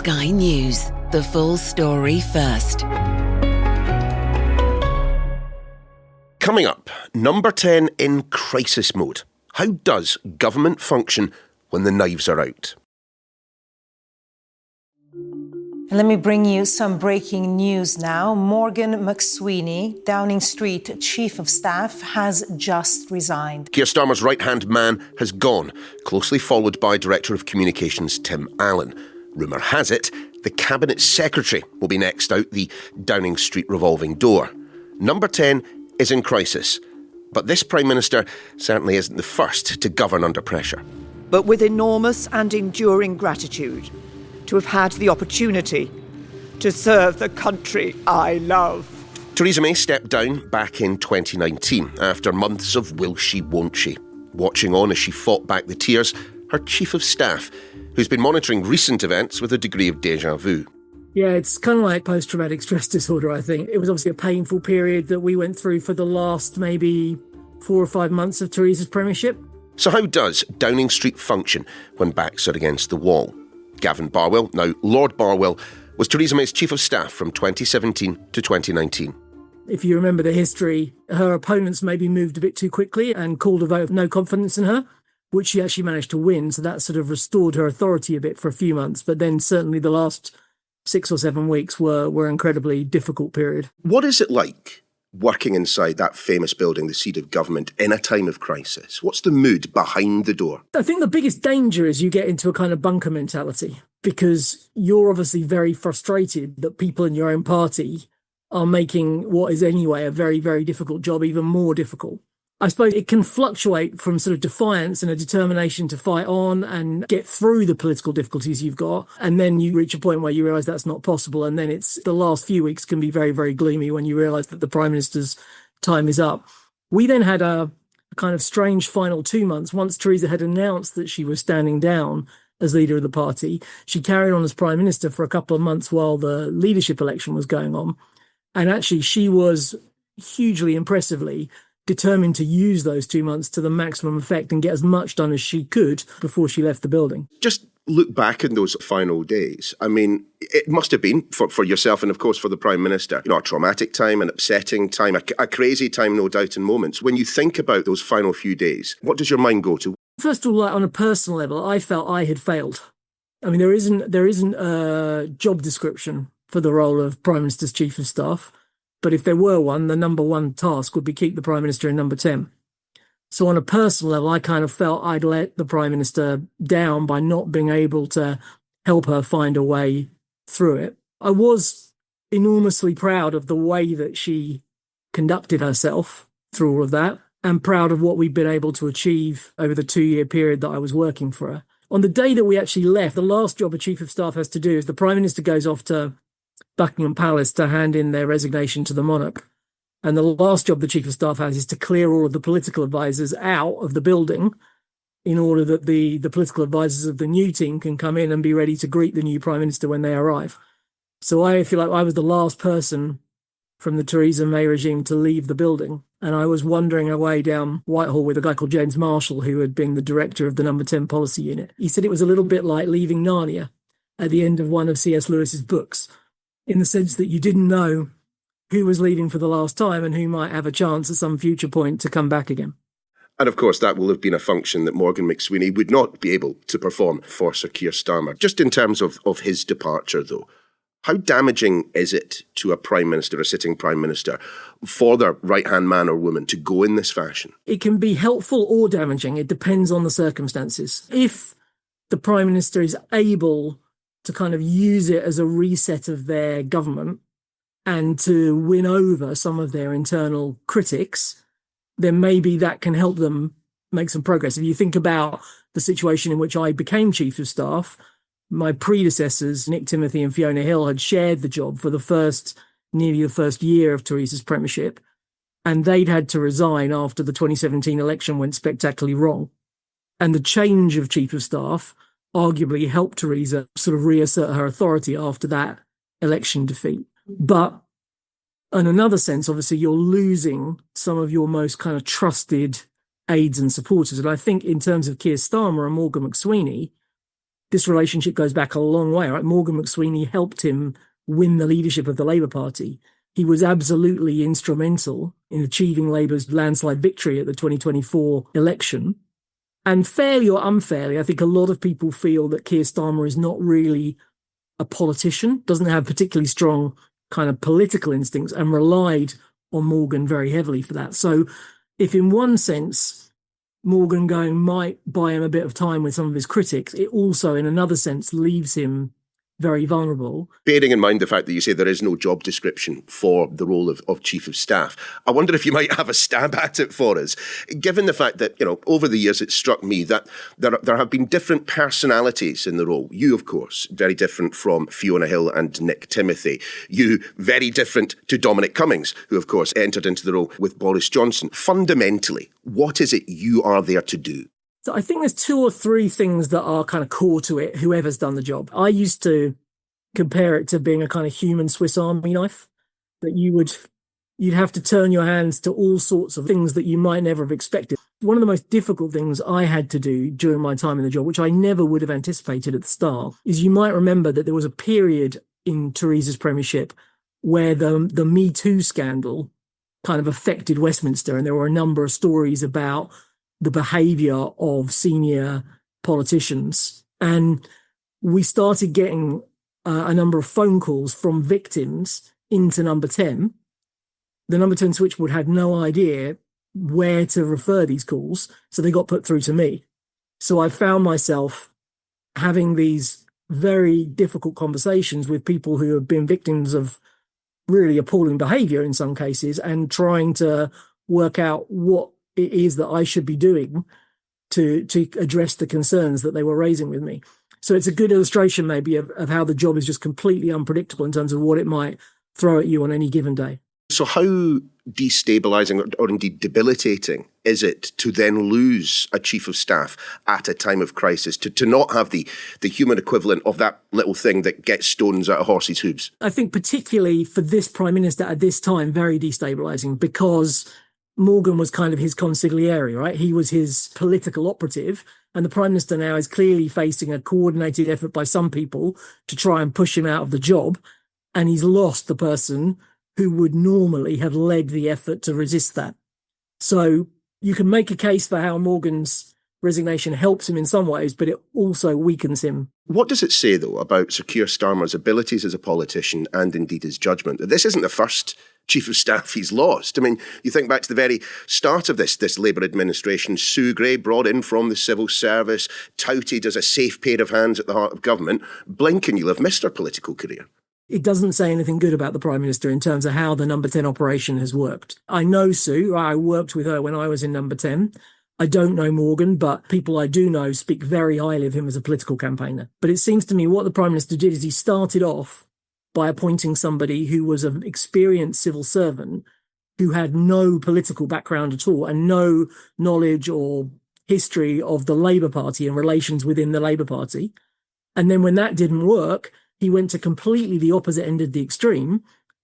Sky News. The full story first. Coming up, number 10 in crisis mode. How does government function when the knives are out? Let me bring you some breaking news now. Morgan McSweeney, Downing Street Chief of Staff, has just resigned. Keir Starmer's right-hand man has gone, closely followed by Director of Communications Tim Allen. Rumour has it the Cabinet Secretary will be next out the Downing Street revolving door. Number 10 is in crisis, but this Prime Minister certainly isn't the first to govern under pressure. But with enormous and enduring gratitude to have had the opportunity to serve the country I love. Theresa May stepped down back in 2019 after months of will she, won't she. Watching on as she fought back the tears, her Chief of Staff, who's been monitoring recent events with a degree of déjà vu. Yeah, it's kind of like post-traumatic stress disorder, I think. It was obviously a painful period that we went through for the last maybe 4 or 5 months of Theresa's premiership. So how does Downing Street function when backs are against the wall? Gavin Barwell, now Lord Barwell, was Theresa May's Chief of Staff from 2017 to 2019. If you remember the history, her opponents maybe moved a bit too quickly and called a vote of no confidence in her, which she actually managed to win. So that sort of restored her authority a bit for a few months. But then certainly the last 6 or 7 weeks were an incredibly difficult period. What is it like working inside that famous building, the seat of government, in a time of crisis? What's the mood behind the door? I think the biggest danger is you get into a kind of bunker mentality, because you're obviously very frustrated that people in your own party are making what is anyway a very, very difficult job even more difficult. I suppose it can fluctuate from sort of defiance and a determination to fight on and get through the political difficulties you've got. And then you reach a point where you realise that's not possible. And then it's the last few weeks can be very, very gloomy when you realise that the Prime Minister's time is up. We then had a kind of strange final 2 months. Once Theresa had announced that she was standing down as leader of the party, she carried on as Prime Minister for a couple of months while the leadership election was going on. And actually, she was hugely impressively determined to use those 2 months to the maximum effect and get as much done as she could before she left the building. Just look back in those final days. I mean, it must have been, for yourself and of course for the Prime Minister, a traumatic time, an upsetting time, a crazy time, no doubt, in moments. When you think about those final few days, what does your mind go to? First of all, on a personal level, I felt I had failed. I mean, there isn't a job description for the role of Prime Minister's Chief of Staff. But if there were one, the number one task would be keep the Prime Minister in number 10. So on a personal level, I kind of felt I'd let the Prime Minister down by not being able to help her find a way through it. I was enormously proud of the way that she conducted herself through all of that, and proud of what we've been able to achieve over the 2-year period that I was working for her. On the day that we actually left, the last job a Chief of Staff has to do is the Prime Minister goes off to Buckingham Palace to hand in their resignation to the monarch. And the last job the Chief of Staff has is to clear all of the political advisors out of the building in order that the political advisors of the new team can come in and be ready to greet the new Prime Minister when they arrive. So I feel like I was the last person from the Theresa May regime to leave the building. And I was wandering away down Whitehall with a guy called James Marshall, who had been the director of the number 10 policy unit. He said it was a little bit like leaving Narnia at the end of one of C.S. Lewis's books, in the sense that you didn't know who was leaving for the last time and who might have a chance at some future point to come back again. And of course, that will have been a function that Morgan McSweeney would not be able to perform for Sir Keir Starmer. Just in terms of his departure, though, how damaging is it to a Prime Minister, a sitting Prime Minister, for their right-hand man or woman to go in this fashion? It can be helpful or damaging. It depends on the circumstances. If the Prime Minister is able to kind of use it as a reset of their government and to win over some of their internal critics, then maybe that can help them make some progress. If you think about the situation in which I became Chief of Staff, my predecessors, Nick Timothy and Fiona Hill, had shared the job for nearly the first year of Theresa's premiership, and they'd had to resign after the 2017 election went spectacularly wrong. And the change of Chief of Staff arguably helped Theresa sort of reassert her authority after that election defeat. But in another sense, obviously, you're losing some of your most kind of trusted aides and supporters. And I think in terms of Keir Starmer and Morgan McSweeney, this relationship goes back a long way, right? Morgan McSweeney helped him win the leadership of the Labour Party. He was absolutely instrumental in achieving Labour's landslide victory at the 2024 election. And fairly or unfairly, I think a lot of people feel that Keir Starmer is not really a politician, doesn't have particularly strong kind of political instincts, and relied on Morgan very heavily for that. So if in one sense Morgan going might buy him a bit of time with some of his critics, it also in another sense leaves him very vulnerable. Bearing in mind the fact that you say there is no job description for the role of Chief of Staff, I wonder if you might have a stab at it for us. Given the fact that, over the years it struck me that there have been different personalities in the role. You, of course, very different from Fiona Hill and Nick Timothy. You, very different to Dominic Cummings, who, of course, entered into the role with Boris Johnson. Fundamentally, what is it you are there to do? So I think there's 2 or 3 things that are kind of core to it, whoever's done the job. I used to compare it to being a kind of human Swiss Army knife, that you'd have to turn your hands to all sorts of things that you might never have expected. One of the most difficult things I had to do during my time in the job, which I never would have anticipated at the start, is you might remember that there was a period in Theresa's premiership where the Me Too scandal kind of affected Westminster, and there were a number of stories about the behaviour of senior politicians. And we started getting a number of phone calls from victims into Number 10. The Number 10 switchboard had no idea where to refer these calls, so they got put through to me. So I found myself having these very difficult conversations with people who have been victims of really appalling behaviour in some cases, and trying to work out what it is that I should be doing to address the concerns that they were raising with me. So it's a good illustration maybe of how the job is just completely unpredictable in terms of what it might throw at you on any given day. So how destabilising or indeed debilitating is it to then lose a chief of staff at a time of crisis, to not have the human equivalent of that little thing that gets stones out of horses' hooves? I think particularly for this Prime Minister at this time, very destabilising, because Morgan was kind of his consigliere, right? He was his political operative, and the Prime Minister now is clearly facing a coordinated effort by some people to try and push him out of the job, and he's lost the person who would normally have led the effort to resist that. So you can make a case for how Morgan's resignation helps him in some ways, but it also weakens him. What does it say, though, about Sir Keir Starmer's abilities as a politician and indeed his judgment? This isn't the first chief of staff he's lost. I mean, you think back to the very start of this Labour administration, Sue Gray, brought in from the civil service, touted as a safe pair of hands at the heart of government. Blink and you'll have missed her political career. It doesn't say anything good about the Prime Minister in terms of how the Number 10 operation has worked. I know Sue. I worked with her when I was in Number 10. I don't know Morgan, but people I do know speak very highly of him as a political campaigner. But it seems to me what the Prime Minister did is he started off by appointing somebody who was an experienced civil servant who had no political background at all and no knowledge or history of the Labour Party and relations within the Labour Party. And then when that didn't work, he went to completely the opposite end of the extreme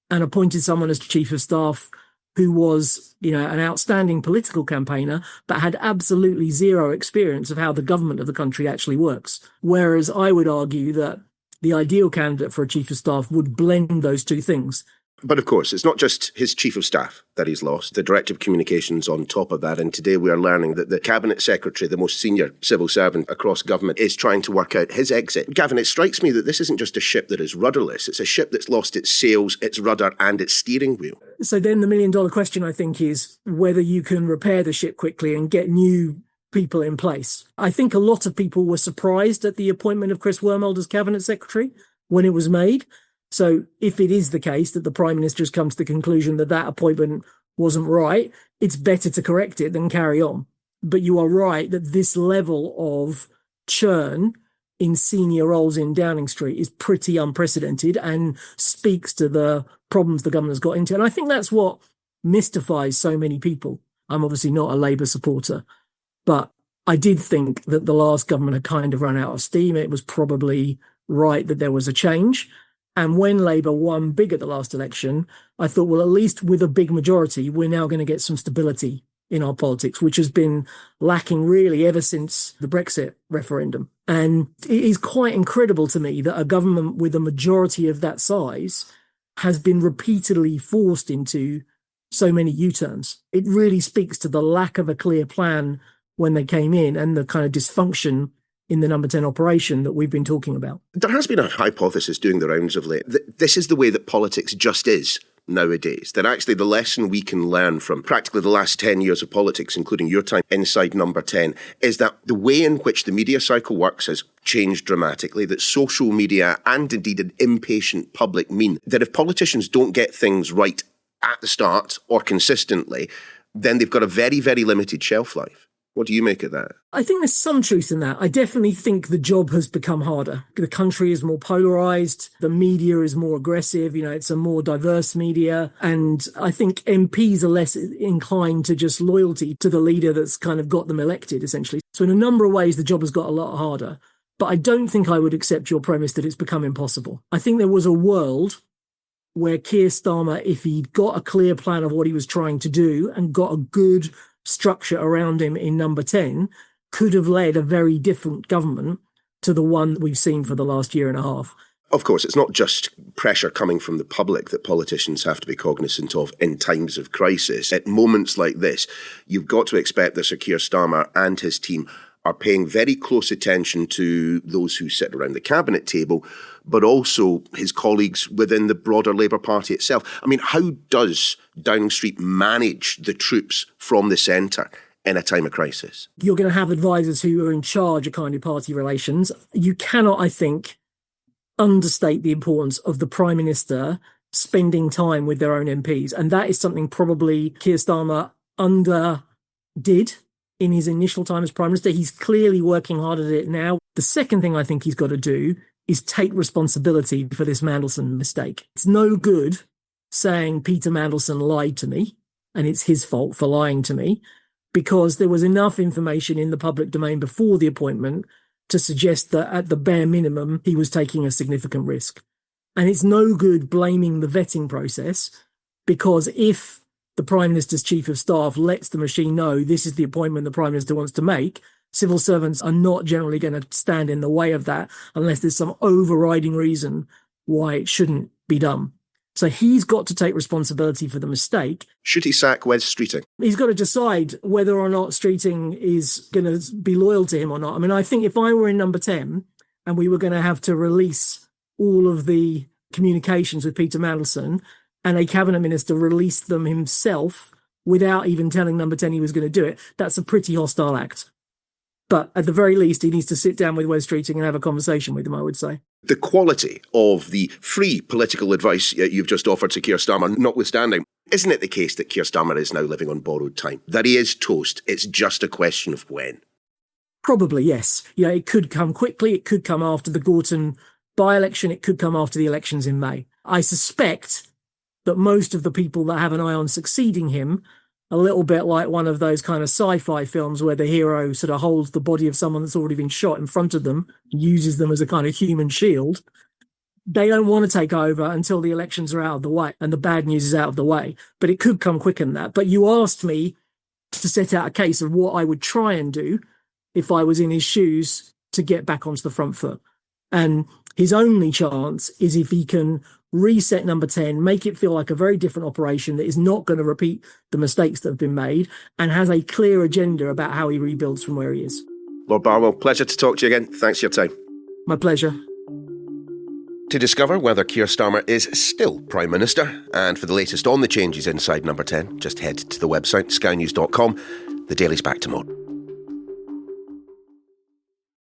and appointed someone as chief of staff who was, an outstanding political campaigner, but had absolutely zero experience of how the government of the country actually works. Whereas I would argue that the ideal candidate for a chief of staff would blend those two things. But of course, it's not just his chief of staff that he's lost, the director of communications on top of that. And today we are learning that the cabinet secretary, the most senior civil servant across government, is trying to work out his exit. Gavin, it strikes me that this isn't just a ship that is rudderless. It's a ship that's lost its sails, its rudder and its steering wheel. So then the million-dollar question, I think, is whether you can repair the ship quickly and get new people in place. I think a lot of people were surprised at the appointment of Chris Wormold as cabinet secretary when it was made. So if it is the case that the Prime Minister has come to the conclusion that that appointment wasn't right, it's better to correct it than carry on. But you are right that this level of churn in senior roles in Downing Street is pretty unprecedented and speaks to the problems the government has got into. And I think that's what mystifies so many people. I'm obviously not a Labour supporter, but I did think that the last government had kind of run out of steam. It was probably right that there was a change. And when Labour won big at the last election, I thought, well, at least with a big majority, we're now going to get some stability in our politics, which has been lacking really ever since the Brexit referendum. And it is quite incredible to me that a government with a majority of that size has been repeatedly forced into so many U-turns. It really speaks to the lack of a clear plan when they came in and the kind of dysfunction in the number 10 operation that we've been talking about. There has been a hypothesis doing the rounds of late that this is the way that politics just is nowadays, that actually the lesson we can learn from practically the last 10 years of politics, including your time inside number 10, is that the way in which the media cycle works has changed dramatically, that social media and indeed an impatient public mean that if politicians don't get things right at the start or consistently, then they've got a very, very limited shelf life. What do you make of that? I think there's some truth in that. I definitely think the job has become harder. The country is more polarised. The media is more aggressive. It's a more diverse media. And I think MPs are less inclined to just loyalty to the leader that's kind of got them elected, essentially. So in a number of ways, the job has got a lot harder. But I don't think I would accept your premise that it's become impossible. I think there was a world where Keir Starmer, if he'd got a clear plan of what he was trying to do and got a good structure around him in number 10, could have led a very different government to the one we've seen for the last year and a half. Of course, it's not just pressure coming from the public that politicians have to be cognizant of in times of crisis. At moments like this, you've got to expect that Sir Keir Starmer and his team are paying very close attention to those who sit around the cabinet table, but also his colleagues within the broader Labour Party itself. I mean, how does Downing Street manage the troops from the centre in a time of crisis? You're going to have advisors who are in charge of kind of party relations. You cannot, I think, understate the importance of the Prime Minister spending time with their own MPs. And that is something probably Keir Starmer underdid in his initial time as Prime Minister. He's clearly working hard at it now. The second thing I think he's got to do is take responsibility for this Mandelson mistake. It's no good saying Peter Mandelson lied to me and it's his fault for lying to me, because there was enough information in the public domain before the appointment to suggest that at the bare minimum, he was taking a significant risk. And it's no good blaming the vetting process, because if the Prime Minister's Chief of Staff lets the machine know this is the appointment the Prime Minister wants to make, civil servants are not generally going to stand in the way of that unless there's some overriding reason why it shouldn't be done. So he's got to take responsibility for the mistake. Should he sack Wes Streeting? He's got to decide whether or not Streeting is going to be loyal to him or not. I mean, I think if I were in number 10 and we were going to have to release all of the communications with Peter Mandelson, and a cabinet minister released them himself without even telling number 10 he was going to do it, that's a pretty hostile act. But at the very least, he needs to sit down with Wes Streeting and have a conversation with him, I would say. The quality of the free political advice you've just offered to Keir Starmer notwithstanding, isn't it the case that Keir Starmer is now living on borrowed time? That he is toast, it's just a question of when? Probably, yes. Yeah, it could come quickly, it could come after the Gorton by-election, it could come after the elections in May. I suspect that most of the people that have an eye on succeeding him, a little bit like one of those kind of sci-fi films where the hero sort of holds the body of someone that's already been shot in front of them, uses them as a kind of human shield. They don't want to take over until the elections are out of the way and the bad news is out of the way. But it could come quicker than that. But you asked me to set out a case of what I would try and do if I was in his shoes to get back onto the front foot. And his only chance is if he can reset number 10, make it feel like a very different operation that is not going to repeat the mistakes that have been made, and has a clear agenda about how he rebuilds from where he is. Lord Barwell, pleasure to talk to you again. Thanks for your time. My pleasure. To discover whether Keir Starmer is still Prime Minister, and for the latest on the changes inside number 10, just head to the website skynews.com. The Daily's back tomorrow.